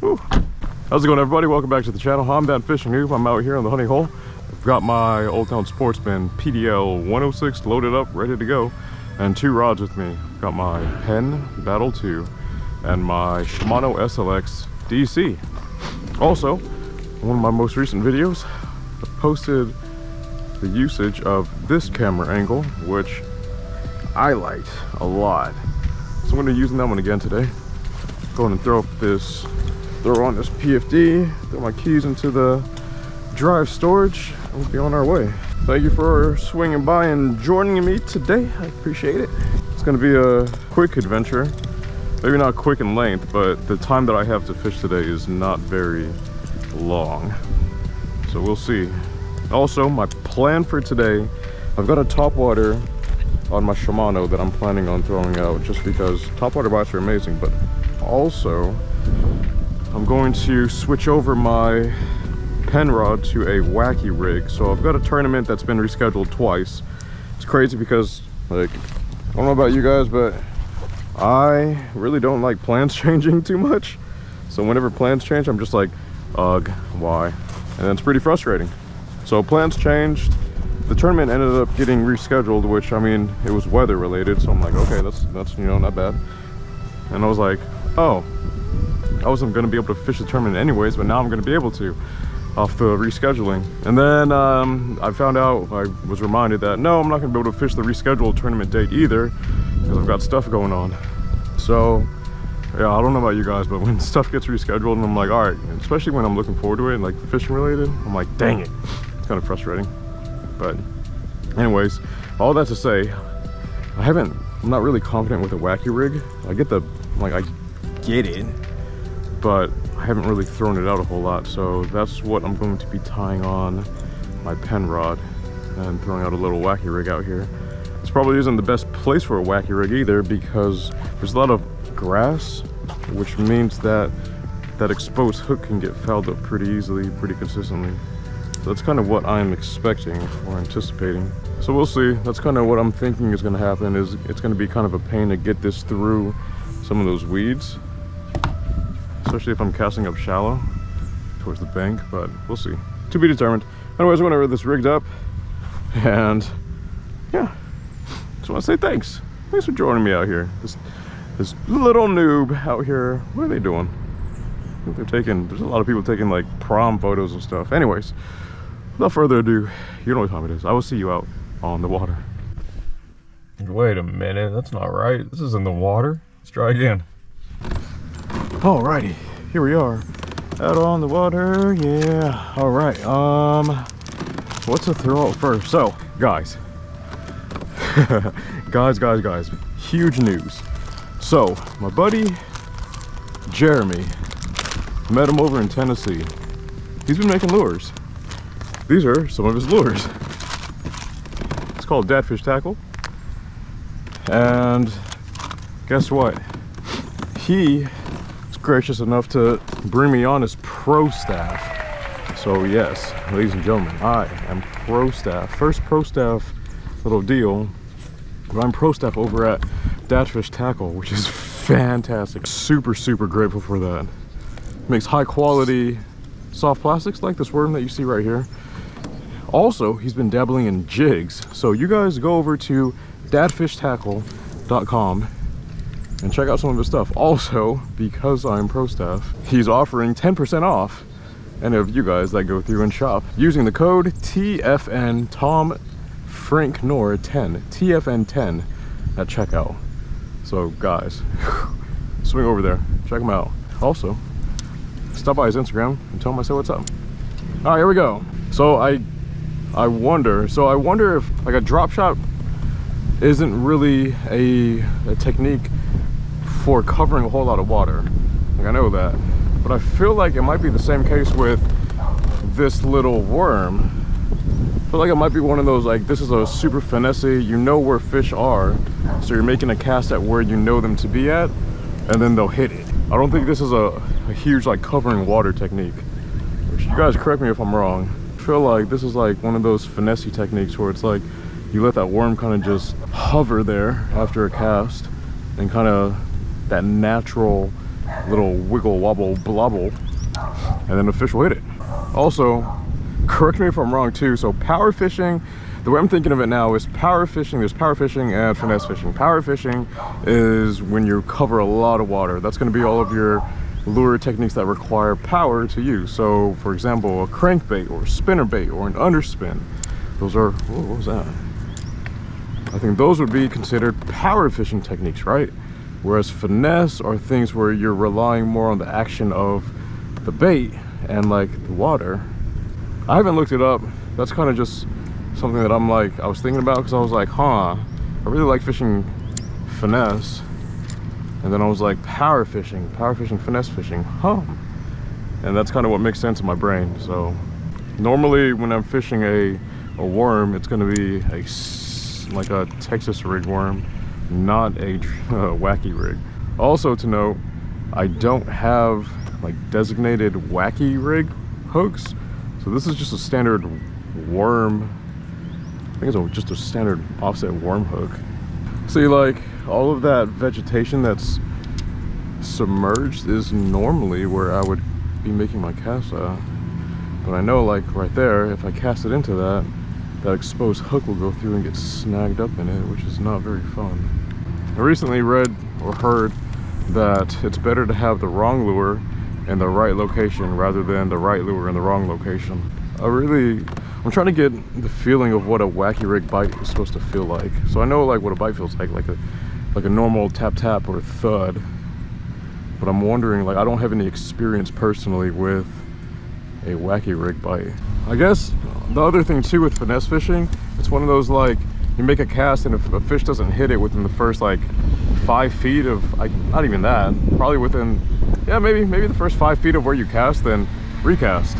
Whew. How's it going, everybody? Welcome back to the channel. I'm that fishing noob. I'm out here on the honey hole. I've got my Old Town Sportsman PDL 106 loaded up, ready to go, and 2 rods with me. Got my Penn Battle 2 and my Shimano SLX DC. Also, one of my most recent videos, I posted the usage of this camera angle, which I liked a lot. So I'm going to be using that one again today. Going and throw on this PFD, throw my keys into the drive storage, and we'll be on our way. Thank you for swinging by and joining me today. I appreciate it. It's going to be a quick adventure. Maybe not quick in length, but the time that I have to fish today is not very long. So we'll see. Also, my plan for today, I've got a topwater on my Shimano that I'm planning on throwing out just because topwater bites are amazing, but also I'm going to switch over my Penn rod to a Wacky rig. So I've got a tournament that's been rescheduled twice. It's crazy because, like, I don't know about you guys, but I really don't like plans changing too much. So whenever plans change, I'm just like, ugh, why? And it's pretty frustrating. So plans changed. The tournament ended up getting rescheduled, which, I mean, it was weather related. So I'm like, okay, that's you know, not bad. And I was like, oh, I wasn't going to be able to fish the tournament anyways, but now I'm going to be able to off the rescheduling. And then I found out, I was reminded that no, I'm not going to be able to fish the rescheduled tournament date either because I've got stuff going on. So yeah, I don't know about you guys, but when stuff gets rescheduled and I'm like, all right, especially when I'm looking forward to it, like the fishing related, I'm like, dang it. It's kind of frustrating. But anyways, all that to say, I'm not really confident with the Wacky rig. I get it, but I haven't really thrown it out a whole lot. So that's what I'm going to be tying on my Penn rod and throwing out a little Wacky rig out here. This probably isn't the best place for a Wacky rig either because there's a lot of grass, which means that that exposed hook can get fouled up pretty easily, pretty consistently. So that's kind of what I'm expecting or anticipating. So we'll see. That's kind of what I'm thinking is going to happen. Is it's going to be kind of a pain to get this through some of those weeds, especially if I'm casting up shallow towards the bank, but we'll see. To be determined. Anyways, whenever this rigged up, and yeah, just want to say thanks for joining me out here. This little noob out here. What are they doing? I think they're taking, there's a lot of people taking like prom photos and stuff. Anyways, without further ado, you know what time it is. I will see you out on the water. Wait a minute, that's not right. This is in the water. Let's try again. Alrighty, here we are out on the water. Yeah, all right. What's to throw out first? So guys, guys, huge news. So my buddy Jeremy, met him over in Tennessee. He's been making lures. These are some of his lures. It's called Dadfish Tackle. And guess what? He was gracious enough to bring me on his pro staff. So yes, ladies and gentlemen, I am pro staff. First pro staff little deal. But I'm pro staff over at Dadfish Tackle, which is fantastic. Super grateful for that. Makes high quality soft plastics like this worm that you see right here. Also, he's been dabbling in jigs. So you guys go over to dadfishtackle.com and check out some of his stuff. Also, because I'm pro staff, he's offering 10% off any of you guys that go through and shop using the code TFN Tom Frank Nor 10 TFN10 at checkout. So guys, swing over there, check him out. Also, stop by his Instagram and tell him I said what's up. All right, here we go. So I wonder if like a drop shot isn't really a technique for covering a whole lot of water. Like I know that, but I feel like it might be the same case with this little worm. I feel like it might be one of those, like, this is a super finesse, you know where fish are, so you're making a cast at where you know them to be at, and then they'll hit it. I don't think this is a huge like covering water technique, which you guys correct me if I'm wrong. I feel like this is like one of those finesse techniques where it's like you let that worm kind of just hover there after a cast, and kind of that natural little wiggle wobble blobble, and then the fish will hit it. Also, correct me if I'm wrong too, so power fishing, the way I'm thinking of it now is power fishing. There's power fishing and finesse fishing. Power fishing is when you cover a lot of water. That's going to be all of your lure techniques that require power to use. So for example, a crankbait or a spinnerbait or an underspin. Those are, whoa, what was that? I think those would be considered power fishing techniques, right? Whereas finesse are things where you're relying more on the action of the bait and like the water. I haven't looked it up. That's kind of just something that I was thinking about, because I was like, I really like fishing finesse. And then I was like, power fishing, finesse fishing, and that's kind of what makes sense in my brain. So normally when I'm fishing a worm, it's going to be like a Texas rig worm, not a wacky rig. Also to note, I don't have like designated wacky rig hooks, so this is just a standard worm. I think it's just a standard offset worm hook. See, like all of that vegetation that's submerged is normally where I would be making my cast at. But I know, like right there, if I cast it into that exposed hook will go through and get snagged up in it, which is not very fun. I recently read or heard that it's better to have the wrong lure in the right location rather than the right lure in the wrong location. I'm trying to get the feeling of what a wacky rig bite is supposed to feel like. So I know like what a bite feels like a normal tap tap or thud. But I'm wondering, like, I don't have any experience personally with a wacky rig bite. I guess the other thing too with finesse fishing, it's one of those, like, you make a cast and if a fish doesn't hit it within the first like 5 feet of, like, not even that, probably within, yeah, maybe the first 5 feet of where you cast, then recast.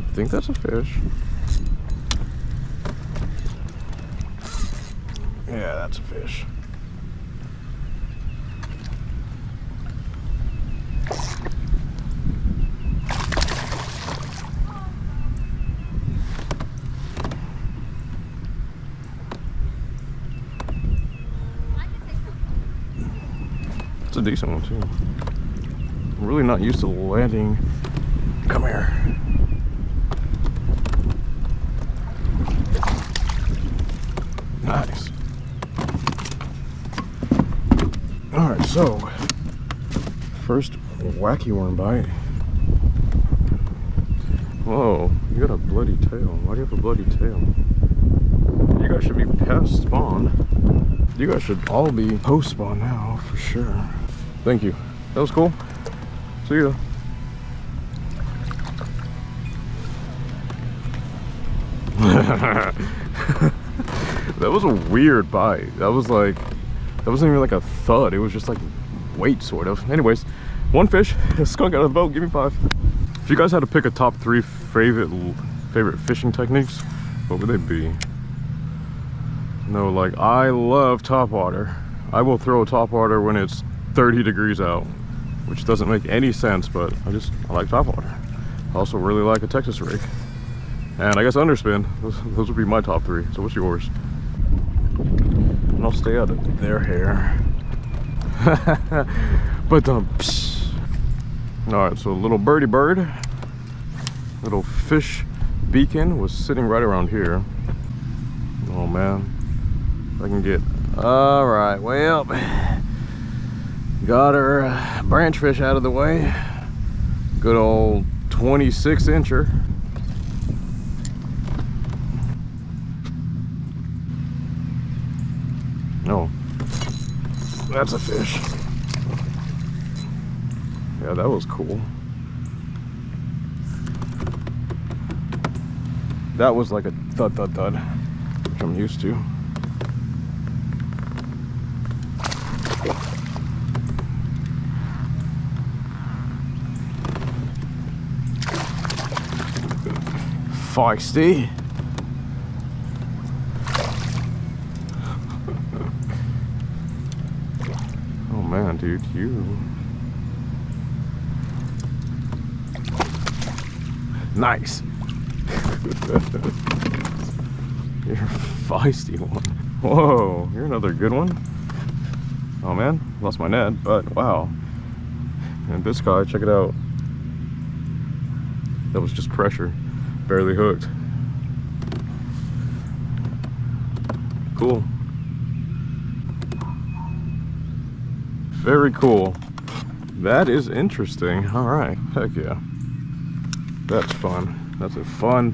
I think that's a fish. Yeah, that's a fish. It's a decent one too. I'm really not used to landing. Come here. Nice. All right, so first wacky worm bite. Whoa, you got a bloody tail. Why do you have a bloody tail? You guys should be past spawn. You guys should all be post spawn now for sure. Thank you. That was cool. See ya. That was a weird bite. That wasn't even like a thud. It was just like weight, sort of. Anyways, one fish, skunk out of the boat. Give me 5. If you guys had to pick a top 3 favorite fishing techniques, what would they be? No, like, I love topwater. I will throw a topwater when it's 30 degrees out, which doesn't make any sense, but I like topwater. I also really like a Texas rig. And I guess underspin. Those would be my top 3. So what's yours? And I'll stay out of their hair. But all right, so little birdie bird, little fish beacon was sitting right around here. Oh man, if I can get, all right, well, got our branch fish out of the way. Good old 26-incher. No, that's a fish. Yeah, that was cool. That was like a thud, thud, thud, which I'm used to. Feisty. Oh man, dude, you Nice. You're a feisty one. Whoa, you're another good one. Oh man, lost my net, but wow. And this guy, check it out. That was just pressure, barely hooked. Cool. Very cool. That is interesting. All right, heck yeah. That's fun. That's a fun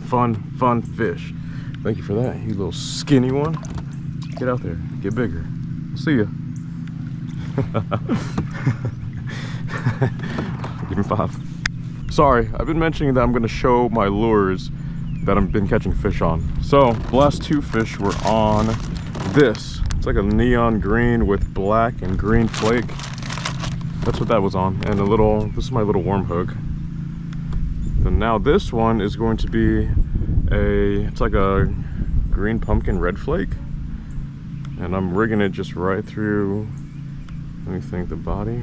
fish. Thank you for that, you little skinny one. Get out there, get bigger. See ya. Give me 5. Sorry, I've been mentioning that I'm gonna show my lures that I've been catching fish on. So, the last 2 fish were on this. It's like a neon green with black and green flake. That's what that was on. And this is my little worm hook. And now this one is going to be it's like a green pumpkin red flake. And I'm rigging it just right through, let me think, the body,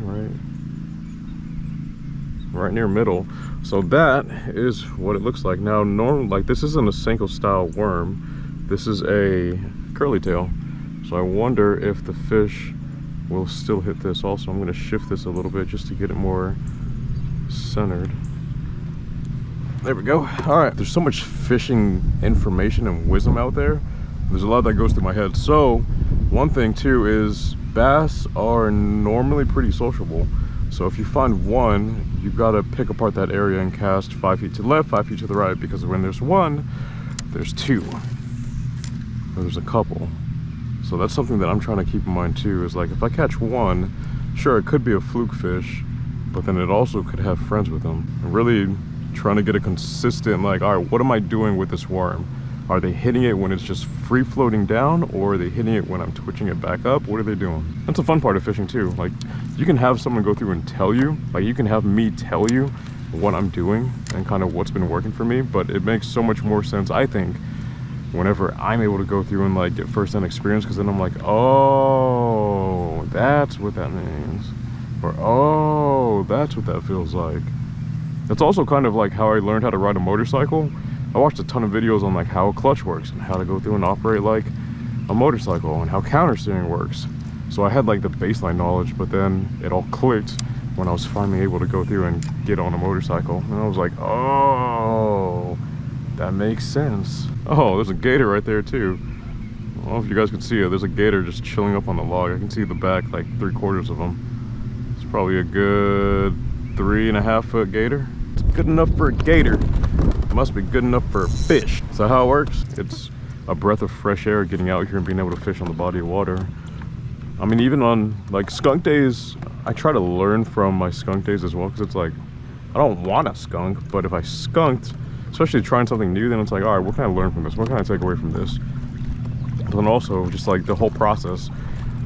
right near middle. So that is what it looks like. Now, like this isn't a Senko style worm. This is a curly tail. So I wonder if the fish will still hit this also. I'm gonna shift this a little bit just to get it more centered. There we go. All right, there's so much fishing information and wisdom out there. There's a lot that goes through my head. So one thing too is bass are normally pretty sociable. So if you find one, you've got to pick apart that area and cast 5 feet to the left, 5 feet to the right, because when there's one, there's 2, or there's a couple. So that's something that I'm trying to keep in mind too, is like if I catch one, sure, it could be a fluke fish, but then it also could have friends with them. I'm really trying to get a consistent, like, all right, what am I doing with this worm? Are they hitting it when it's just free floating down, or are they hitting it when I'm twitching it back up? What are they doing? That's a fun part of fishing too. Like, you can have someone go through and tell you, like you can have me tell you what I'm doing and kind of what's been working for me, but it makes so much more sense, I think, whenever I'm able to go through and like get first-hand experience, because then I'm like, oh, that's what that means, or oh, that's what that feels like. That's also kind of like how I learned how to ride a motorcycle. I watched a ton of videos on like how a clutch works and how to go through and operate like a motorcycle and how countersteering works. So I had like the baseline knowledge, but then it all clicked when I was finally able to go through and get on a motorcycle. And I was like, oh, that makes sense. Oh, there's a gator right there too. I don't know if you guys can see it. There's a gator just chilling up on the log. I can see the back, like 3/4 of him. It's probably a good 3.5 foot gator. It's good enough for a gator. It must be good enough for a fish. So how it works, it's a breath of fresh air getting out here and being able to fish on the body of water. I mean, even on like skunk days, I try to learn from my skunk days as well, because it's like, I don't want a skunk, but if I skunked, especially trying something new, then it's like, all right, what can I learn from this? What can I take away from this? But then also just like the whole process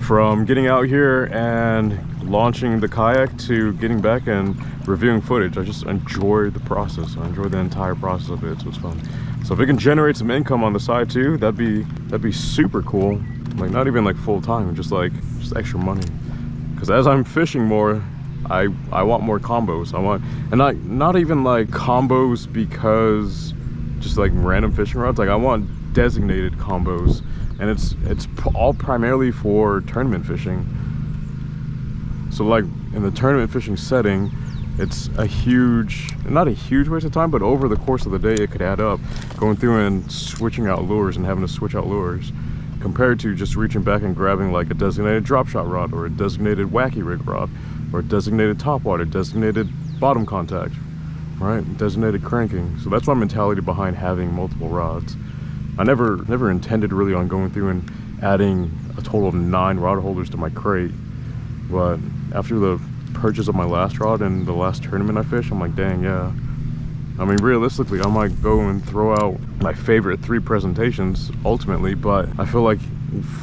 from getting out here and launching the kayak to getting back and reviewing footage. I just enjoy the process. I enjoy the entire process of it, so it's fun. So if it can generate some income on the side too, that'd be super cool. Like not even like full time, just extra money. Because as I'm fishing more, I want more combos. I want, and not even like combos because just like random fishing rods. Like I want designated combos, and it's all primarily for tournament fishing. So like in the tournament fishing setting, it's a huge, not a huge waste of time, but over the course of the day it could add up, going through and switching out lures and having to switch out lures, compared to just reaching back and grabbing like a designated drop shot rod, or a designated wacky rig rod, or a designated top water, designated bottom contact, right? Designated cranking. So that's my mentality behind having multiple rods. I never intended really on going through and adding a total of 9 rod holders to my crate, but after the purchase of my last rod and the last tournament I fished, I'm like, dang, yeah. I mean, realistically, I might go and throw out my favorite 3 presentations ultimately, but I feel like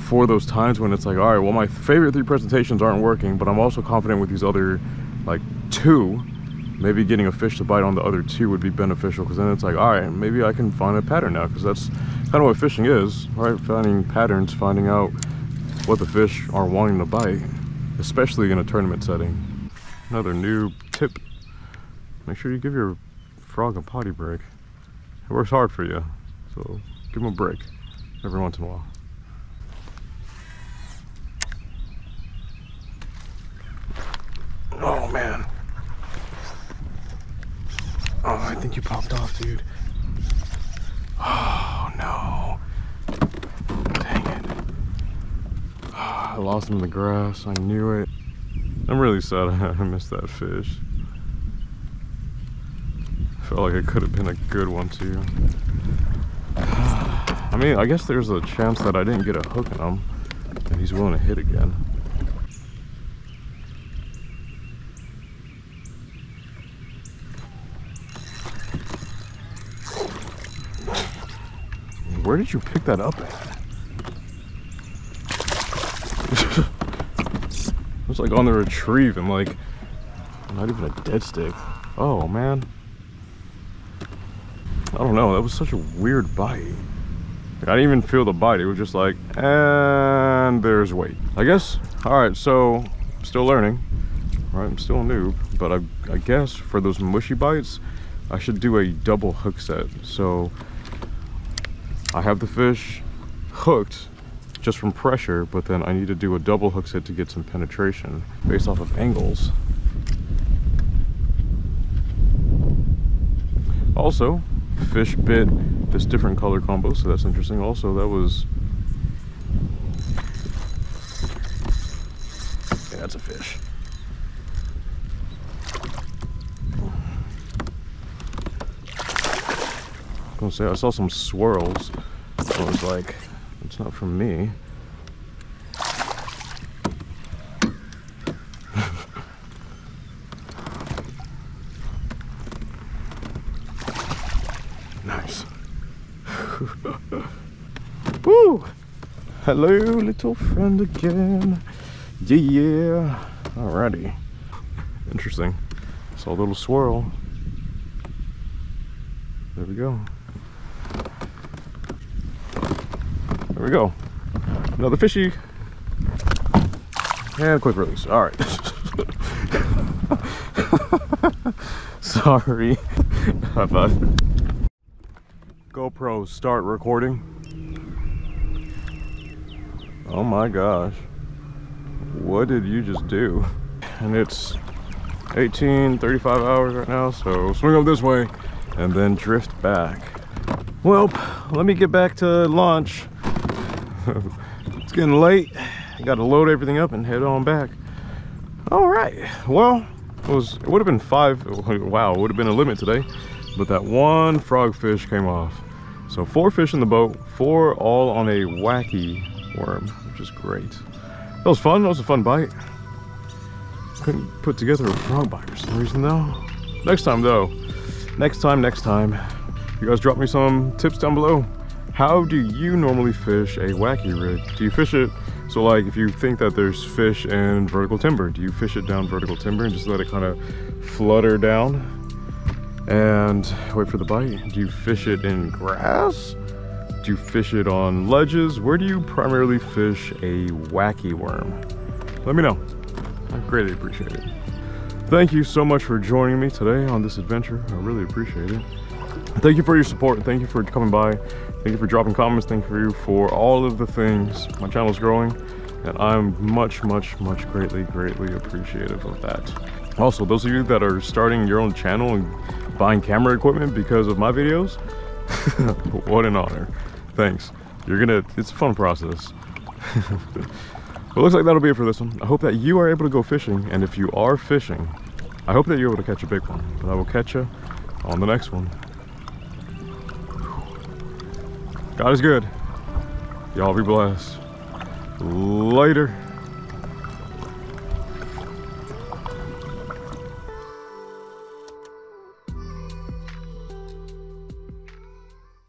for those times when it's like, all right, well, my favorite 3 presentations aren't working, but I'm also confident with these other like 2, maybe getting a fish to bite on the other 2 would be beneficial, because then it's like, all right, maybe I can find a pattern now, because that's kind of what fishing is, right? Finding patterns, finding out what the fish are wanting to bite, especially in a tournament setting. Another noob tip: make sure you give your frog a potty break. works hard for you. So give him a break every once in a while. Oh man. Oh, I think you popped off, dude. Oh no. Dang it. Oh, I lost him in the grass. I knew it. I'm really sad I missed that fish. I felt like it could have been a good one too. I mean, I guess there's a chance that I didn't get a hook on him and he's willing to hit again. Where did you pick that up at? It was like on the retrieve and like not even a dead stick. Oh man. I don't know, that was such a weird bite. Like, I didn't even feel the bite. It was just like, and there's weight. I guess, all right, so I'm still learning, right? I'm still a noob, but I guess for those mushy bites, I should do a double hook set. So I have the fish hooked just from pressure, but then I need to do a double hook set to get some penetration based off of angles. Also, fish bit this different color combo, so that's interesting. Also, that was, yeah, that's a fish. I was gonna say, I saw some swirls. I was like, it's not from me. Nice. Woo! Hello, little friend again. Yeah. Alrighty. Interesting. Saw a little swirl. There we go. There we go. Another fishy. And quick release. All right. Sorry. High five. GoPro, start recording. Oh my gosh. What did you just do? And it's 18:35 hours right now, so swing up this way and then drift back. Well, let me get back to lunch. It's getting late. I gotta load everything up and head on back. All right, well, it would have been 5, wow, it would have been a limit today, but that one frogfish came off. So 4 fish in the boat, 4 all on a wacky worm, which is great. That was fun. That was a fun bite. Couldn't put together a frog bite for some reason though. Next time though, next time. You guys drop me some tips down below. How do you normally fish a wacky rig? Do you fish it, so like if you think that there's fish in vertical timber, do you fish it down vertical timber and just let it kind of flutter down and wait for the bite? Do you fish it in grass? Do you fish it on ledges? Where do you primarily fish a wacky worm? Let me know. I greatly appreciate it. Thank you so much for joining me today on this adventure. I really appreciate it. Thank you for your support. Thank you for coming by. Thank you for dropping comments. Thank you for all of the things. My channel is growing and I'm much greatly appreciative of that. Also, those of you that are starting your own channel and buying camera equipment because of my videos, what an honor. Thanks. It's a fun process. It looks like that'll be it for this one. I hope that you are able to go fishing, and if you are fishing, I hope that you're able to catch a big one. But I will catch you on the next one. God is good. Y'all be blessed. Later.